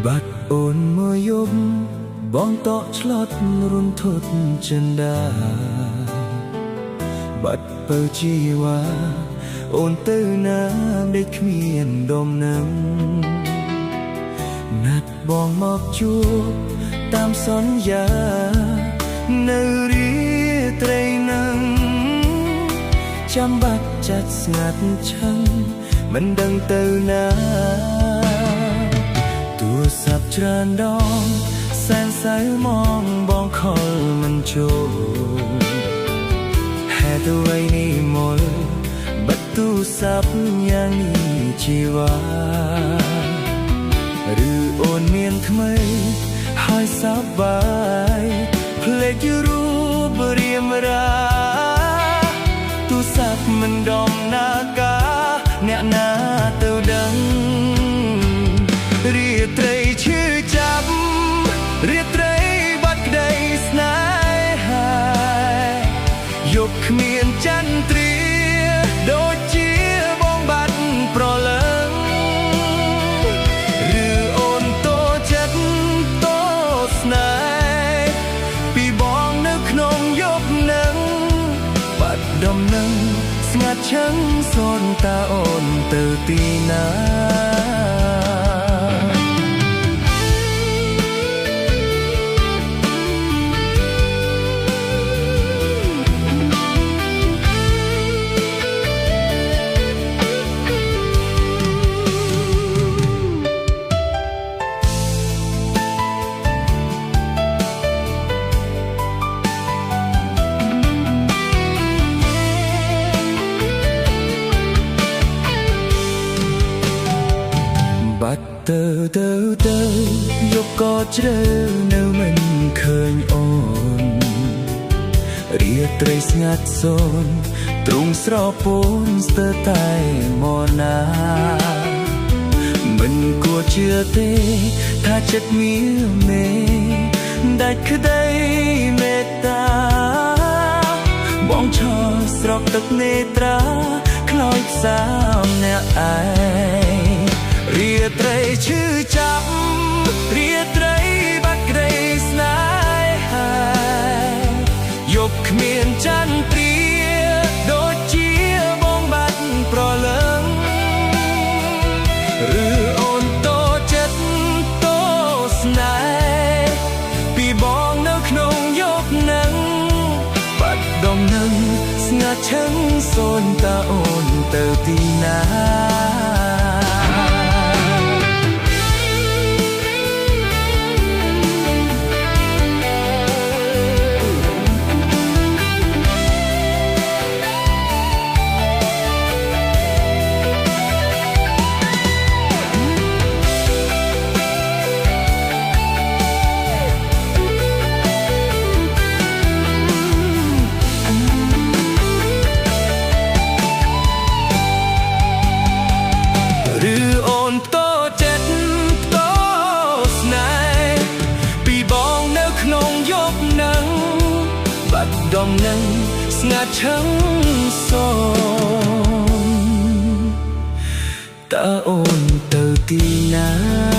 បាត់អូនមួយយប់បងតក់ឆ្លត់រុនធត់ចិនដាបាត់ពើជីវ៉ាអូនទៅណាដេកគ្មានដំណឹងណាត់បងមកជួបតាមសន្យានៅរាត្រីនឹងចាំបាច់ចាត់ស្ងាត់ឆឹងមិនដឹងទៅណាទូរស័ព្ទច្រើនដងសែនសៅមងបងខលមិនចូលហេតុអ្វីនេះមកបាត់ទូរស័ព្ទយ៉ាងនេះជីវ៉ាឬអូនមានថ្មីហើយសប្បាយភ្លេចរូបរាមរាទូរស័ព្ទមិនដំណាការអ្នកណាទៅដឹងរាត្រីឈឺចាប់រាត្រីបាត់ក្តីស្នេហាយកគ្មានចន្ទ្រាដូចជាបងបាត់ប្រលឹងឬអូនតូចចិត្តតូចស្នេហ៍ពីបងនៅក្នុងយប់នឹងបាត់ដំណឹងស្ងាត់ឈឹងសូនតាអូនទៅទីណាបាត់ទៅយកក៏ជ្រៅនៅមិនឃើញអូនរាត្រីស្ងាត់សូនទ្រង់ស្រពោនស្ទើរតែមកណាមិនគួរជឿទេថាចិត្តមានមេដាច់ក្តីមេត្តាបងឈរស្រក់ទឹកនេត្រាខ្លោចផ្សាម្នាក់ឯងរាត្រីឈឺចាប់រាត្រីបាត់ក្តីស្នេហាយកគ្មានចន្ទ្រាដូចជាបងបាត់ប្រលឹងឬអូនតូចចិត្តតូចស្នេហ៍ពីបងនៅក្នុងយប់នឹងបាត់ដំណឹងស្ងាត់ឈឹងសូនតាអូនទៅទីណាដំណឹងស្ងាត់ឈឹងសូនតើអូនទៅទីណា